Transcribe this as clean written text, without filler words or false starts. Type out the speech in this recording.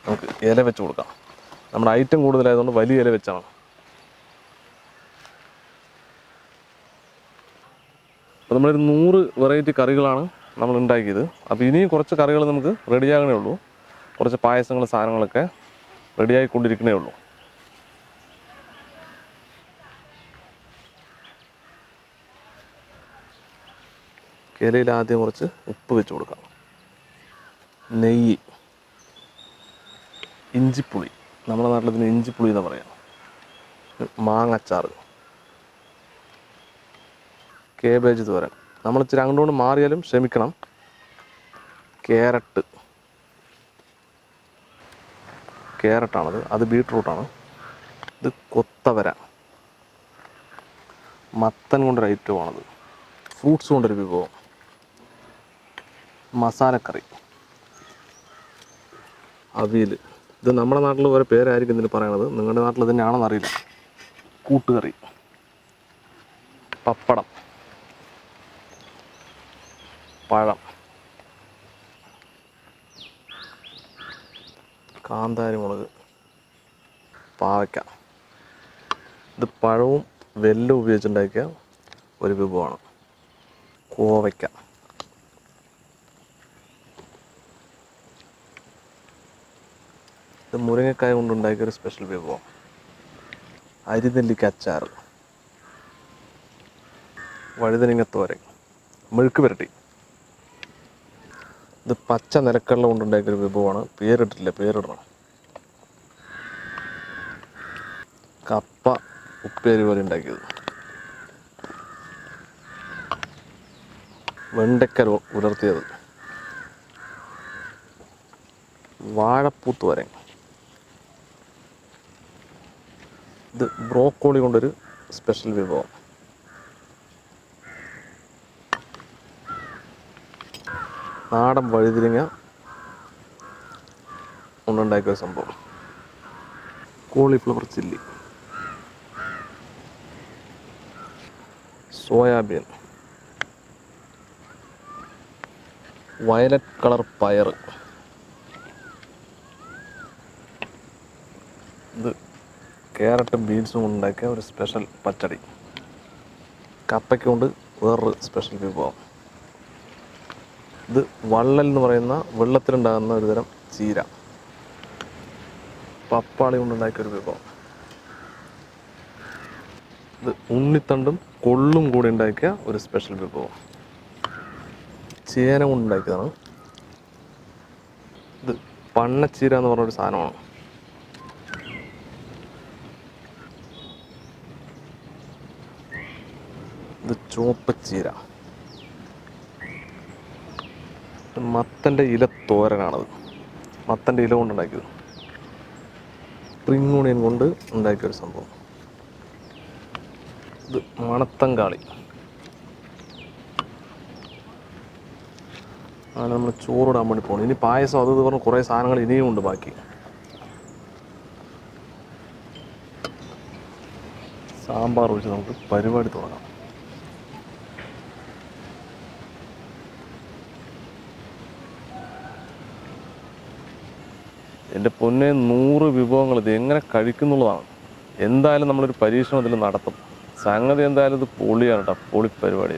നമുക്ക് ഇല വെച്ച് കൊടുക്കാം. നമ്മുടെ ഐറ്റം കൂടുതലായതുകൊണ്ട് വലിയ ഇല വെച്ചാണ്. അപ്പോൾ നമ്മളൊരു 100 വെറൈറ്റി കറികളാണ് നമ്മൾ ഉണ്ടാക്കിയത്. അപ്പോൾ ഇനിയും കുറച്ച് കറികൾ നമുക്ക് റെഡിയാകണേ ഉള്ളൂ. കുറച്ച് പായസങ്ങൾ സാധനങ്ങളൊക്കെ റെഡിയായിക്കൊണ്ടിരിക്കണേ ഉള്ളൂ. ഇലയിൽ ആദ്യം കുറച്ച് ഉപ്പ് വെച്ച് കൊടുക്കാം. നെയ്യ്, ഇഞ്ചിപ്പുളി, നമ്മുടെ നാട്ടിലതിന് ഇഞ്ചിപ്പുളി എന്ന് പറയാം. മാങ്ങച്ചാറ്, കേബേജ് തോരൻ. നമ്മൾ ഇച്ചിരി അങ്ങോട്ട് മാറിയാലും ക്ഷമിക്കണം. ക്യാരറ്റാണത്, അത് ബീട്രൂട്ടാണ്. ഇത് കൊത്തവര, മത്തൻ കൊണ്ടൊരു ഐറ്റമാണത്. ഫ്രൂട്ട്സ് കൊണ്ടൊരു വിഭവം. മസാലക്കറി, അവിയൽ. ഇത് നമ്മുടെ നാട്ടിൽ ഓരോ പേരായിരിക്കും ഇതിന് പറയണത്, നിങ്ങളുടെ നാട്ടിൽ തന്നെയാണെന്ന് അറിയില്ല. കൂട്ടുകറി, പപ്പടം, പഴം, കാന്താരി മുളക്, പാവയ്ക്ക. ഇത് പഴവും വെല്ലം ഉപയോഗിച്ചുണ്ടാക്കിയ ഒരു വിഭവമാണ്. കോവയ്ക്ക, ഇത് മുരിങ്ങക്കായ കൊണ്ടുണ്ടാക്കിയ ഒരു സ്പെഷ്യൽ വിഭവം. അരിനെല്ലിക്ക അച്ചാർ, വഴുതനങ്ങ തോരൻ, മെഴുക്ക് പുരട്ടി. ഇത് പച്ച നിലക്കടല കൊണ്ടുണ്ടാക്കിയൊരു വിഭവമാണ്. പേരിട്ടില്ല, പേരിടണം. കപ്പ ഉപ്പേരി പോലെ ഉണ്ടാക്കിയത്. വെണ്ടയ്ക്ക ഉലർത്തിയത്, വാഴപ്പൂ തോരൻ. ഇത് ബ്രോക്കോളി കൊണ്ടൊരു സ്പെഷ്യൽ വിഭവം. നാടൻ വഴുതിരിങ്ങ കൊണ്ടുണ്ടാക്കിയ സംഭവം. Cauliflower chilli, soybean, violet colour പയർ. ഇത് ക്യാരറ്റും ബീൻസും കൊണ്ടുണ്ടാക്കിയ ഒരു സ്പെഷ്യൽ പച്ചടി. കപ്പയ്ക്ക് കൊണ്ട് വേറൊരു സ്പെഷ്യൽ വിഭവം. ഇത് വള്ളൽ എന്ന് പറയുന്ന വെള്ളത്തിലുണ്ടാകുന്ന ഒരു തരം ചീര. പപ്പാളി കൊണ്ടുണ്ടാക്കിയ ഒരു വിഭവം. ഇത് ഉണ്ണിത്തണ്ടും കൊള്ളും കൂടി ഉണ്ടാക്കിയ ഒരു സ്പെഷ്യൽ വിഭവം. ചേന കൊണ്ടുണ്ടാക്കിയതാണ്. ഇത് പണ്ണച്ചീര എന്ന് പറഞ്ഞൊരു സാധനമാണ്. ഇത് ചുവപ്പച്ചീര. മത്തൻ്റെ ഇല തോരനാണത്. മത്തൻ്റെ ഇല കൊണ്ടുണ്ടാക്കിയത്. സ്പ്രിംഗ് ഓണിയൻ കൊണ്ട് ഉണ്ടാക്കിയൊരു സംഭവം. ഇത് മണത്തങ്കാളി. അങ്ങനെ നമ്മൾ ചോറിടാൻ വേണ്ടി പോകണം. ഇനി പായസം അത് പറഞ്ഞ് കുറേ സാധനങ്ങൾ ഇനിയും ഉണ്ട് ബാക്കി. സാമ്പാർ ഒഴിച്ച് നമുക്ക് പരിപാടി തുടങ്ങാം. എൻ്റെ പൊന്നെ, 100 വിഭവങ്ങൾ. ഇത് എങ്ങനെ കഴിക്കുന്നുള്ളതാണ്. എന്തായാലും നമ്മളൊരു പരീക്ഷണം ഇതിൽ നടത്തും. സംഗതി എന്തായാലും ഇത് പൊളിയാണ് കേട്ടോ. പൊളി പരിപാടി.